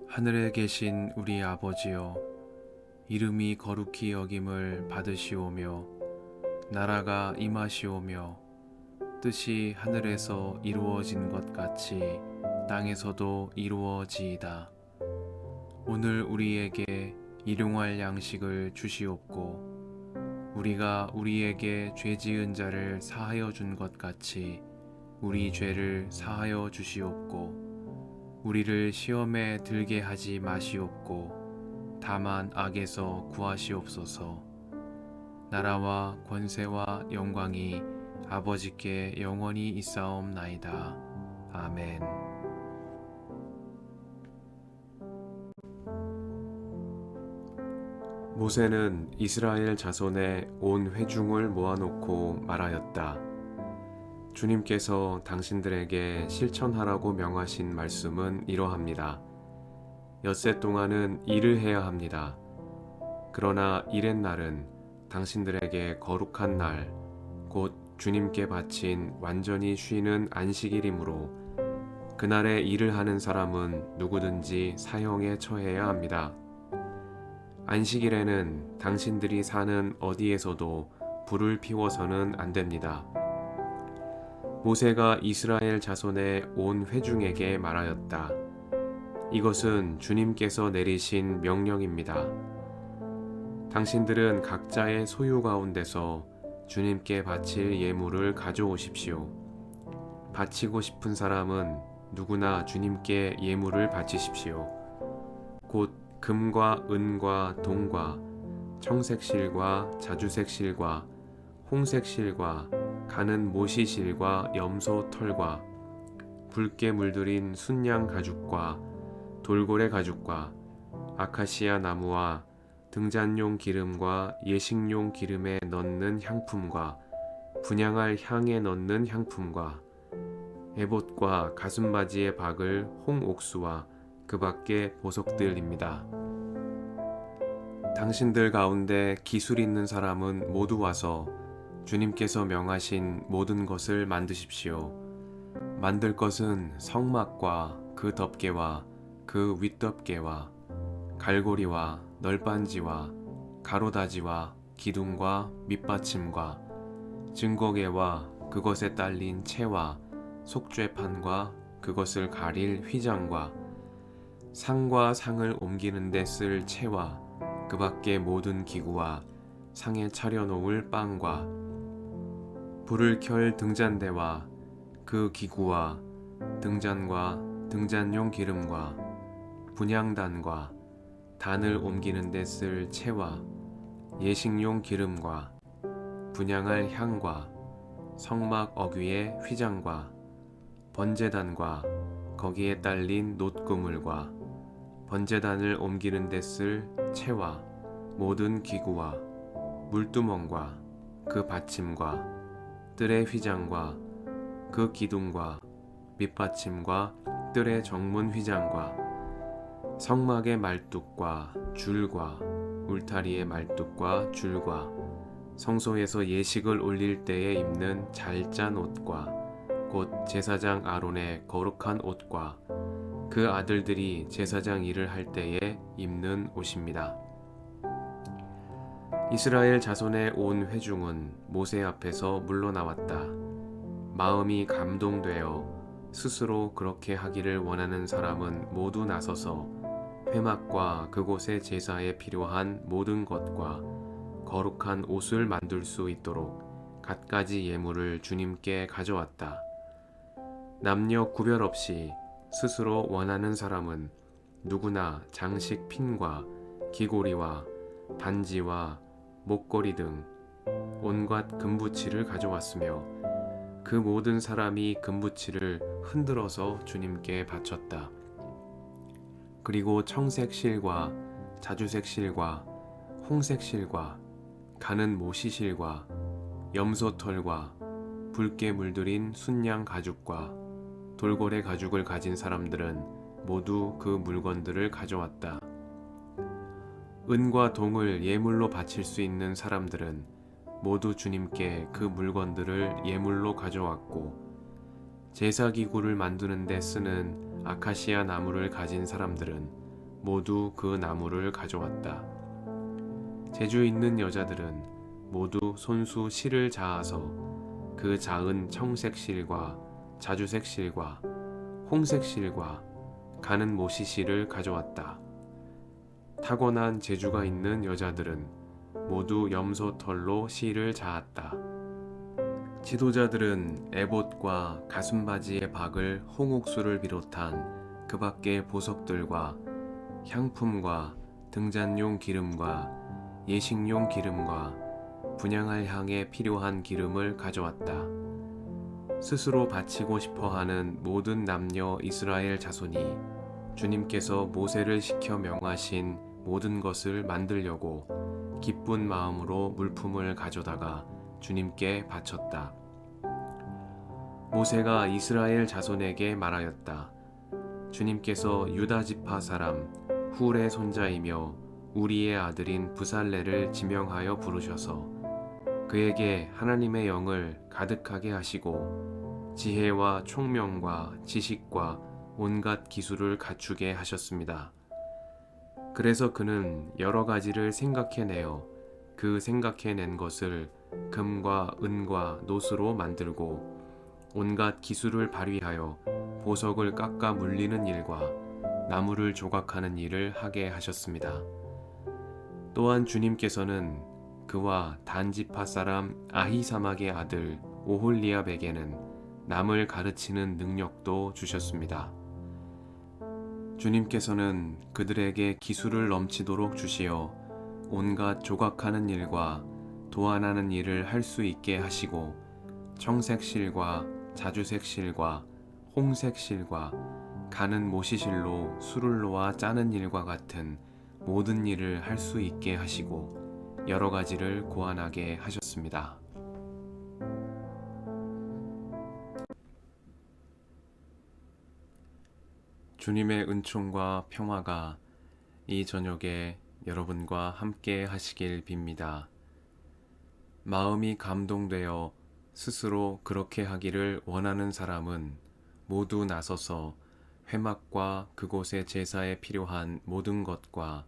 하늘에 계신 우리 아버지여, 이름이 거룩히 여김을 받으시오며 나라가 임하시오며 뜻이 하늘에서 이루어진 것 같이 땅에서도 이루어지이다. 오늘 우리에게 일용할 양식을 주시옵고 우리가 우리에게 죄 지은 자를 사하여 준 것 같이 우리 죄를 사하여 주시옵고 우리를 시험에 들게 하지 마시옵고 다만 악에서 구하시옵소서. 나라와 권세와 영광이 아버지께 영원히 있사옵나이다. 아멘. 모세는 이스라엘 자손의 온 회중을 모아놓고 말하였다. 주님께서 당신들에게 실천하라고 명하신 말씀은 이러합니다. 엿새 동안은 일을 해야 합니다. 그러나 이렛날은 당신들에게 거룩한 날, 곧 주님께 바친 완전히 쉬는 안식일이므로 그날에 일을 하는 사람은 누구든지 사형에 처해야 합니다. 안식일에는 당신들이 사는 어디에서도 불을 피워서는 안 됩니다. 모세가 이스라엘 자손의 온 회중에게 말하였다. 이것은 주님께서 내리신 명령입니다. 당신들은 각자의 소유 가운데서 주님께 바칠 예물을 가져오십시오. 바치고 싶은 사람은 누구나 주님께 예물을 바치십시오. 곧 금과 은과 동과 청색실과 자주색실과 홍색실과 가는 모시실과 염소 털과 붉게 물들인 순양 가죽과 돌고래 가죽과 아카시아 나무와 등잔용 기름과 예식용 기름에 넣는 향품과 분향할 향에 넣는 향품과 에봇과 가슴바지에 박을 홍옥수와 그 밖의 보석들입니다. 당신들 가운데 기술 있는 사람은 모두 와서 주님께서 명하신 모든 것을 만드십시오. 만들 것은 성막과 그 덮개와 그 윗덮개와 갈고리와 널빤지와 가로다지와 기둥과 밑받침과 증거개와 그것에 딸린 채와 속죄판과 그것을 가릴 휘장과 상과 상을 옮기는 데 쓸 채와 그 밖의 모든 기구와 상에 차려놓을 빵과 불을 켤 등잔대와 그 기구와 등잔과 등잔용 기름과 분향단과 단을 옮기는 데 쓸 채와 예식용 기름과 분향할 향과 성막 어귀의 휘장과 번제단과 거기에 딸린 놋그물과 번제단을 옮기는 데 쓸 채와 모든 기구와 물두멍과 그 받침과 뜰의 휘장과 그 기둥과 밑받침과 뜰의 정문 휘장과 성막의 말뚝과 줄과 울타리의 말뚝과 줄과 성소에서 예식을 올릴 때에 입는 잘 짠 옷과 곧 제사장 아론의 거룩한 옷과 그 아들들이 제사장 일을 할 때에 입는 옷입니다. 이스라엘 자손의 온 회중은 모세 앞에서 물러나왔다. 마음이 감동되어 스스로 그렇게 하기를 원하는 사람은 모두 나서서 회막과 그곳의 제사에 필요한 모든 것과 거룩한 옷을 만들 수 있도록 갖가지 예물을 주님께 가져왔다. 남녀 구별 없이 스스로 원하는 사람은 누구나 장식 핀과 귀고리와 반지와 목걸이 등 온갖 금부치를 가져왔으며 그 모든 사람이 금부치를 흔들어서 주님께 바쳤다. 그리고 청색 실과 자주색 실과 홍색 실과 가는 모시 실과 염소 털과 붉게 물들인 순양 가죽과 돌고래 가죽을 가진 사람들은 모두 그 물건들을 가져왔다. 은과 동을 예물로 바칠 수 있는 사람들은 모두 주님께 그 물건들을 예물로 가져왔고, 제사기구를 만드는 데 쓰는 아카시아 나무를 가진 사람들은 모두 그 나무를 가져왔다. 재주 있는 여자들은 모두 손수 실을 자아서 그 자은 청색 실과 자주색 실과 홍색 실과 가는 모시 실을 가져왔다. 타고난 재주가 있는 여자들은 모두 염소 털로 실을 자았다. 지도자들은 에봇과 가슴바지의 박을 홍옥수를 비롯한 그 밖의 보석들과 향품과 등잔용 기름과 예식용 기름과 분향할 향에 필요한 기름을 가져왔다. 스스로 바치고 싶어하는 모든 남녀 이스라엘 자손이 주님께서 모세를 시켜 명하신 모든 것을 만들려고 기쁜 마음으로 물품을 가져다가 주님께 바쳤다. 모세가 이스라엘 자손에게 말하였다. 주님께서 유다 지파 사람 훌의 손자이며 우리의 아들인 부살레를 지명하여 부르셔서 그에게 하나님의 영을 가득하게 하시고 지혜와 총명과 지식과 온갖 기술을 갖추게 하셨습니다. 그래서 그는 여러 가지를 생각해내어 그 생각해낸 것을 금과 은과 노스로 만들고 온갖 기술을 발휘하여 보석을 깎아 물리는 일과 나무를 조각하는 일을 하게 하셨습니다. 또한 주님께서는 그와 단지파 사람 아히사막의 아들 오홀리압에게는 남을 가르치는 능력도 주셨습니다. 주님께서는 그들에게 기술을 넘치도록 주시어 온갖 조각하는 일과 도안하는 일을 할 수 있게 하시고 청색 실과 자주색 실과 홍색 실과 가는 모시실로 술을 놓아 짜는 일과 같은 모든 일을 할 수 있게 하시고 여러 가지를 고안하게 하셨습니다. 주님의 은총과 평화가 이 저녁에 여러분과 함께 하시길 빕니다. 마음이 감동되어 스스로 그렇게 하기를 원하는 사람은 모두 나서서 회막과 그곳의 제사에 필요한 모든 것과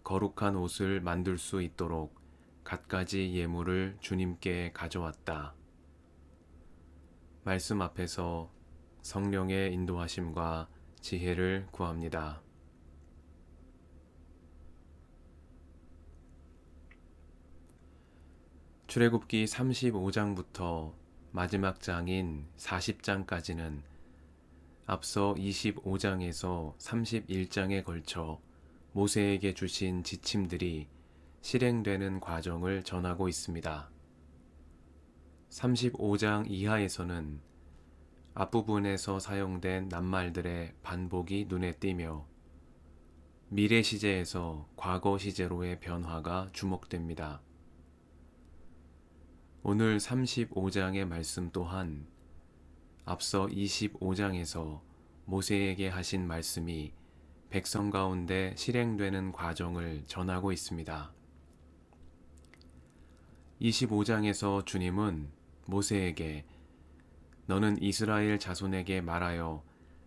거룩한 옷을 만들 수 있도록 갖가지 예물을 주님께 가져왔다. 말씀 앞에서 성령의 인도하심과 지혜를 구합니다. 출애굽기 35장부터 마지막 장인 40장까지는 앞서 25장에서 31장에 걸쳐 모세에게 주신 지침들이 실행되는 과정을 전하고 있습니다. 35장 이하에서는 앞부분에서 사용된 낱말들의 반복이 눈에 띄며 미래 시제에서 과거 시제로의 변화가 주목됩니다. 오늘 35장의 말씀 또한 앞서 25장에서 모세에게 하신 말씀이 백성 가운데 실행되는 과정을 전하고 있습니다. 25장에서 주님은 모세에게 너는 이스라엘 자손에게 말하여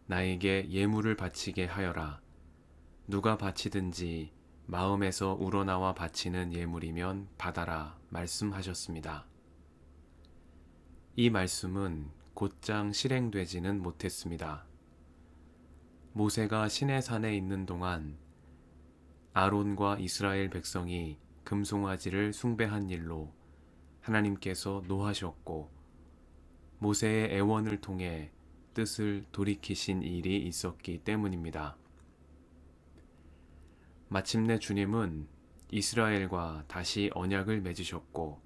나에게 예물을 바치게 하여라. 누가 바치든지 마음에서 우러나와 바치는 예물이면 받아라 말씀하셨습니다. 이 말씀은 곧장 실행되지는 못했습니다. 모세가 시내산에 있는 동안 아론과 이스라엘 백성이 금송아지를 숭배한 일로 하나님께서 노하셨고 모세의 애원을 통해 뜻을 돌이키신 일이 있었기 때문입니다. 마침내 주님은 이스라엘과 다시 언약을 맺으셨고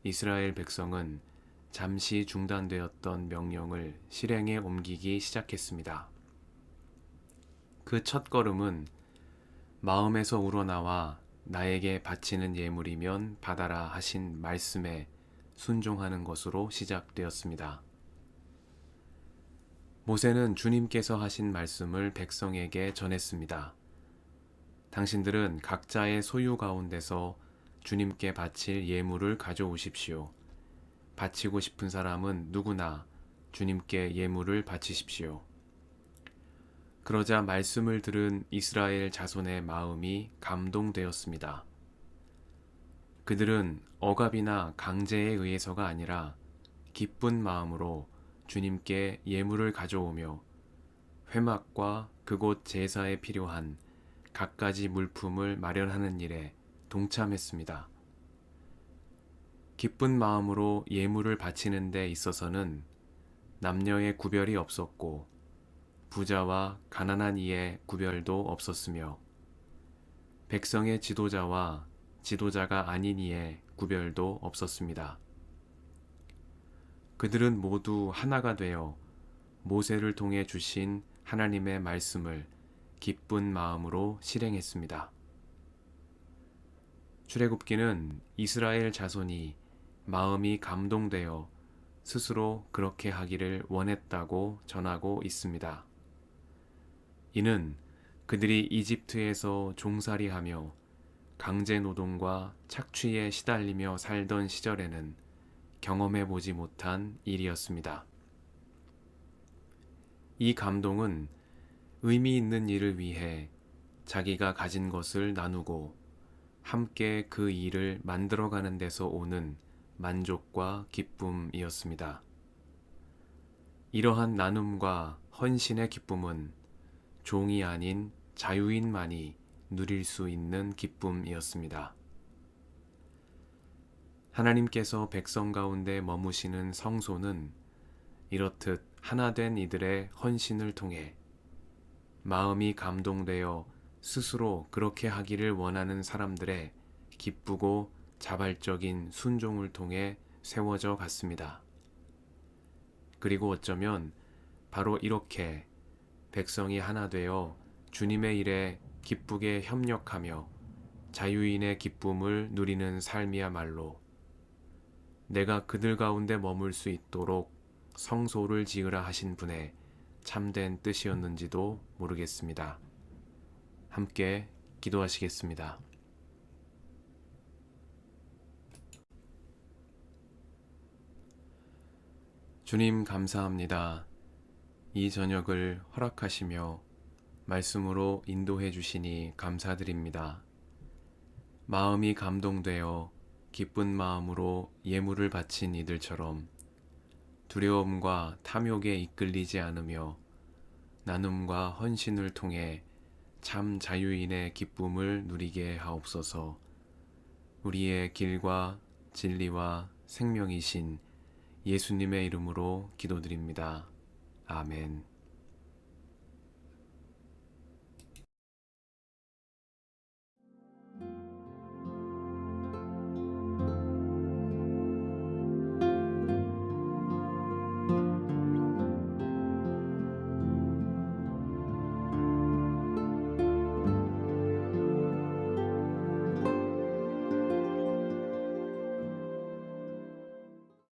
이스라엘 백성은 잠시 중단되었던 명령을 실행에 옮기기 시작했습니다. 그 첫걸음은 마음에서 우러나와 나에게 바치는 예물이면 받아라 하신 말씀에 순종하는 것으로 시작되었습니다. 모세는 주님께서 하신 말씀을 백성에게 전했습니다. 당신들은 각자의 소유 가운데서 주님께 바칠 예물을 가져오십시오. 바치고 싶은 사람은 누구나 주님께 예물을 바치십시오. 그러자 말씀을 들은 이스라엘 자손의 마음이 감동되었습니다. 그들은 억압이나 강제에 의해서가 아니라 기쁜 마음으로 주님께 예물을 가져오며 회막과 그곳 제사에 필요한 갖가지 물품을 마련하는 일에 동참했습니다. 기쁜 마음으로 예물을 바치는 데 있어서는 남녀의 구별이 없었고 부자와 가난한 이의 구별도 없었으며 백성의 지도자와 지도자가 아닌 이의 구별도 없었습니다. 그들은 모두 하나가 되어 모세를 통해 주신 하나님의 말씀을 기쁜 마음으로 실행했습니다. 출애굽기는 이스라엘 자손이 마음이 감동되어 스스로 그렇게 하기를 원했다고 전하고 있습니다. 이는 그들이 이집트에서 종살이하며 강제 노동과 착취에 시달리며 살던 시절에는 경험해 보지 못한 일이었습니다. 이 감동은 의미 있는 일을 위해 자기가 가진 것을 나누고 함께 그 일을 만들어가는 데서 오는 만족과 기쁨이었습니다. 이러한 나눔과 헌신의 기쁨은 종이 아닌 자유인만이 누릴 수 있는 기쁨이었습니다. 하나님께서 백성 가운데 머무시는 성소는 이렇듯 하나된 이들의 헌신을 통해 마음이 감동되어 스스로 그렇게 하기를 원하는 사람들의 기쁘고 자발적인 순종을 통해 세워져 갔습니다. 그리고 어쩌면 바로 이렇게 백성이 하나 되어 주님의 일에 기쁘게 협력하며 자유인의 기쁨을 누리는 삶이야말로 내가 그들 가운데 머물 수 있도록 성소를 지으라 하신 분의 참된 뜻이었는지도 모르겠습니다. 함께 기도하시겠습니다. 주님 감사합니다. 이 저녁을 허락하시며 말씀으로 인도해 주시니 감사드립니다. 마음이 감동되어 기쁜 마음으로 예물을 바친 이들처럼 두려움과 탐욕에 이끌리지 않으며 나눔과 헌신을 통해 참 자유인의 기쁨을 누리게 하옵소서. 우리의 길과 진리와 생명이신 예수님의 이름으로 기도드립니다. 아멘.